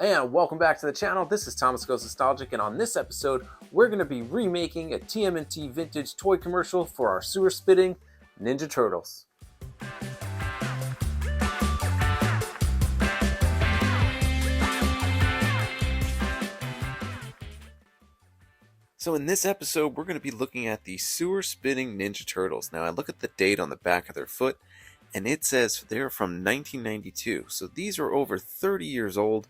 And welcome back to the channel. This is Thomas Goes Nostalgic, and on this episode, we're going to be remaking a TMNT vintage toy commercial for our sewer spitting Ninja Turtles. So in this episode, we're going to be looking at the sewer spitting Ninja Turtles. Now I look at the date on the back of their foot, and it says they're from 1992. So these are over 30 years old,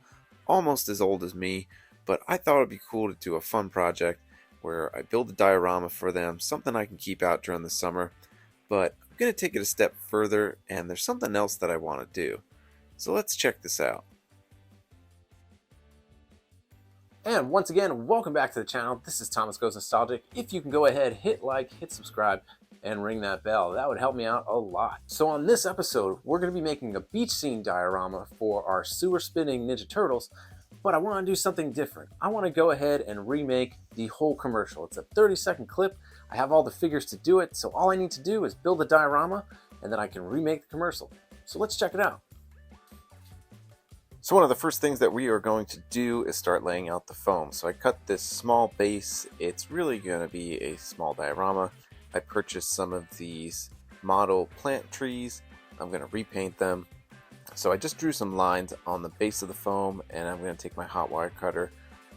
almost as old as me, but I thought it'd be cool to do a fun project where I build a diorama for them, something I can keep out during the summer. But I'm going to take it a step further, and there's something else that I want to do. So let's check this out. And once again, welcome back to the channel. This is Thomas Goes Nostalgic. If you can go ahead, hit like, hit subscribe, and ring that bell. That would help me out a lot. So on this episode, we're going to be making a beach scene diorama for our sewer spinning Ninja Turtles, but I want to do something different. I want to go ahead and remake the whole commercial. It's a 30-second clip. I have all the figures to do it, so all I need to do is build a diorama, and then I can remake the commercial. So let's check it out. So one of the first things that we are going to do is start laying out the foam. So I cut this small base. It's really going to be a small diorama. I purchased some of these model plant trees. I'm going to repaint them. So I just drew some lines on the base of the foam, and I'm going to take my hot wire cutter,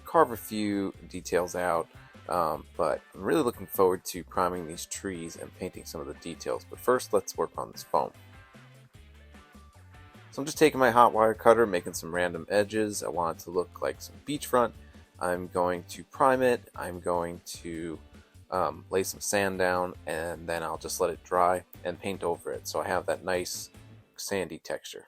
carve a few details out. But I'm really looking forward to priming these trees and painting some of the details. But first, let's work on this foam. So I'm just taking my hot wire cutter, making some random edges. I want it to look like some beachfront. I'm going to prime it. I'm going to lay some sand down, and then I'll just let it dry and paint over it so I have that nice sandy texture.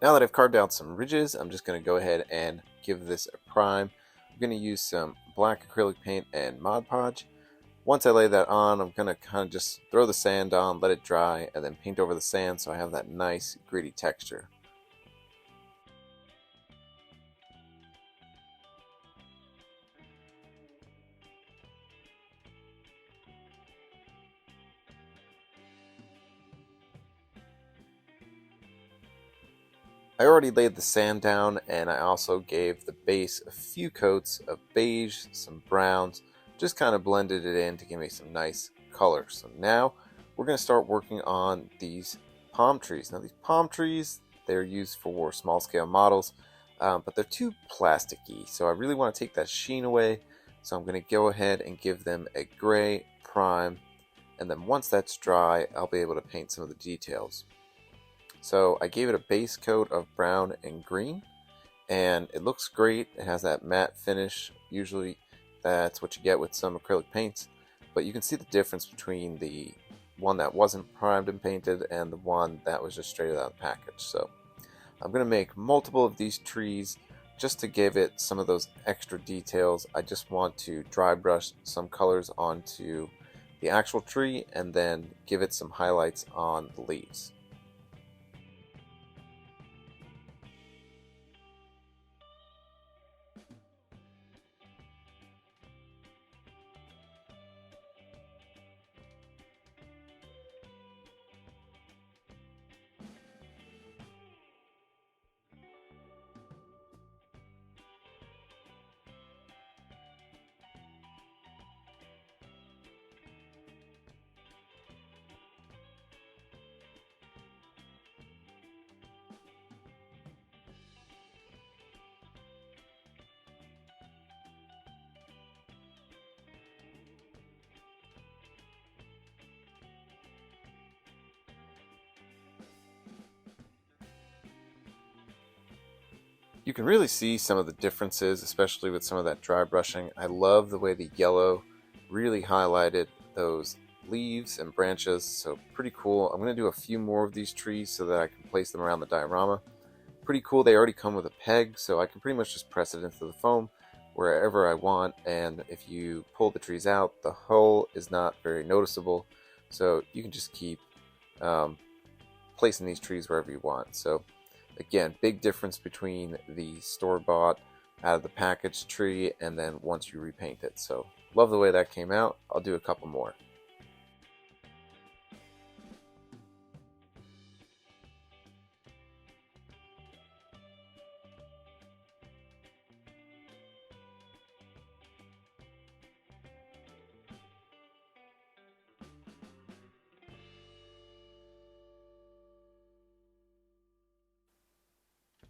Now that I've carved out some ridges, I'm just going to go ahead and give this a prime. I'm going to use some black acrylic paint and Mod Podge. Once I lay that on, I'm going to kind of just throw the sand on, let it dry, and then paint over the sand so I have that nice gritty texture. I already laid the sand down, and I also gave the base a few coats of beige, some browns, just kind of blended it in to give me some nice color. So now we're going to start working on these palm trees. Now these palm trees, they're used for small scale models, but they're too plasticky. So I really want to take that sheen away. So I'm going to go ahead and give them a gray prime. And then once that's dry, I'll be able to paint some of the details. So I gave it a base coat of brown and green, and it looks great. It has that matte finish. Usually that's what you get with some acrylic paints, but you can see the difference between the one that wasn't primed and painted and the one that was just straight out of the package. So I'm going to make multiple of these trees just to give it some of those extra details. I just want to dry brush some colors onto the actual tree and then give it some highlights on the leaves. You can really see some of the differences, especially with some of that dry brushing. I love the way the yellow really highlighted those leaves and branches, so pretty cool. I'm going to do a few more of these trees so that I can place them around the diorama. Pretty cool. They already come with a peg, so I can pretty much just press it into the foam wherever I want, and if you pull the trees out, the hole is not very noticeable, so you can just keep placing these trees wherever you want. So Again, big difference between the store-bought out of the package tree and then once you repaint it. So love the way that came out. I'll do a couple more.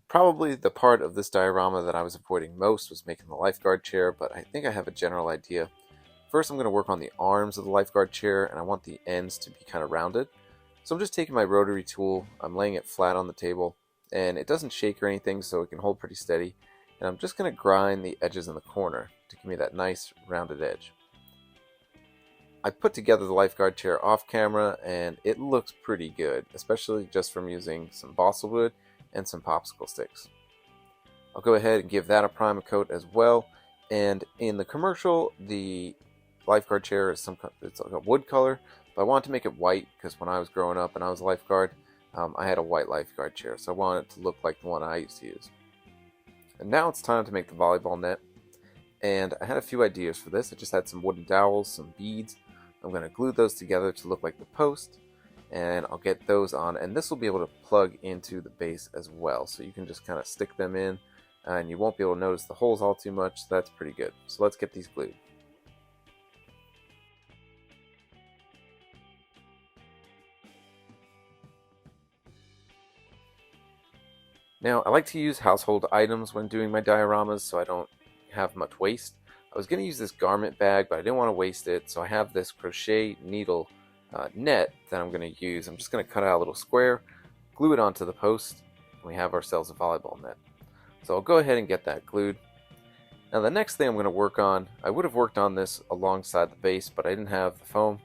Probably the part of this diorama that I was avoiding most was making the lifeguard chair, but I think I have a general idea. First, I'm going to work on the arms of the lifeguard chair, and I want the ends to be kind of rounded. So I'm just taking my rotary tool, I'm laying it flat on the table, and it doesn't shake or anything, so it can hold pretty steady. And I'm just going to grind the edges in the corner to give me that nice rounded edge. I put together the lifeguard chair off camera, and it looks pretty good, especially just from using some balsa wood and some popsicle sticks. I'll go ahead and give that a primer coat as well. And in the commercial, the lifeguard chair is it's like a wood color, but I wanted to make it white because when I was growing up and I was a lifeguard, I had a white lifeguard chair, so I wanted it to look like the one I used to use. And now it's time to make the volleyball net. And I had a few ideas for this. I just had some wooden dowels, some beads. I'm going to glue those together to look like the post, and I'll get those on, and this will be able to plug into the base as well, so you can just kind of stick them in and you won't be able to notice the holes all too much, so that's pretty good. So let's get these glued. Now, I like to use household items when doing my dioramas so I don't have much waste. I was going to use this garment bag, but I didn't want to waste it, so I have this crochet needle net that I'm going to use. I'm just going to cut out a little square, glue it onto the post, and we have ourselves a volleyball net. So I'll go ahead and get that glued. Now the next thing I'm going to work on, I would have worked on this alongside the base, but I didn't have the foam.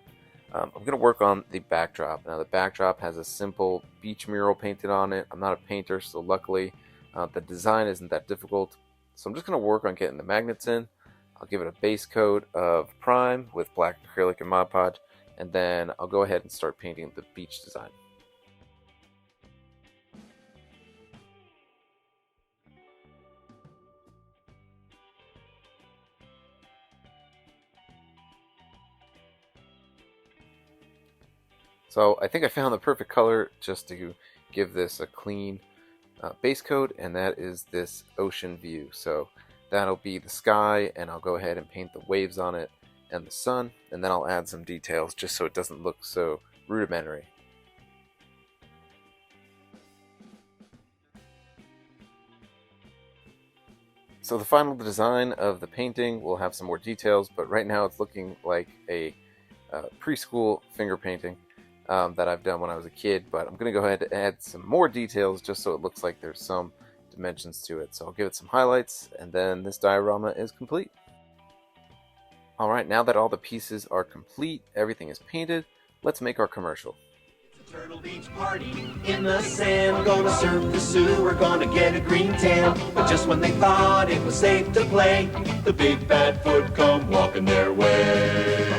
I'm going to work on the backdrop. Now the backdrop has a simple beach mural painted on it. I'm not a painter, so luckily the design isn't that difficult. So I'm just going to work on getting the magnets in. I'll give it a base coat of prime with black acrylic and Mod Podge, and then I'll go ahead and start painting the beach design. So I think I found the perfect color just to give this a clean base coat, and that is this ocean view. So that'll be the sky, and I'll go ahead and paint the waves on it and the sun, and then I'll add some details just so it doesn't look so rudimentary. So the final design of the painting will have some more details, but right now it's looking like a preschool finger painting that I've done when I was a kid, but I'm going to go ahead and add some more details just so it looks like there's some dimensions to it. So I'll give it some highlights, and then this diorama is complete. Alright, now that all the pieces are complete, everything is painted, let's make our commercial. Turtle Beach party in the sand. Gonna surf the sewer, gonna get a green tan. But just when they thought it was safe to play, the big bad foot come walking their way.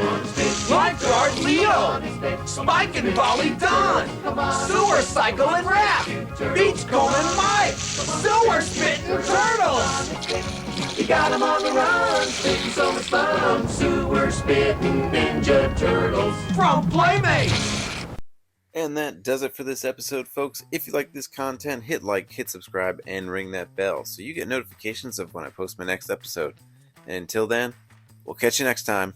Lifeguard Leo, Spike and Polly Don, sewer cycle and rap, beachcomb and Mike, sewer spitting turtles. We got 'em on the run, spitting so much fun, sewer spitting ninja turtles from Playmates. And that does it for this episode, folks. If you like this content, hit like, hit subscribe, and ring that bell so you get notifications of when I post my next episode. And until then, we'll catch you next time.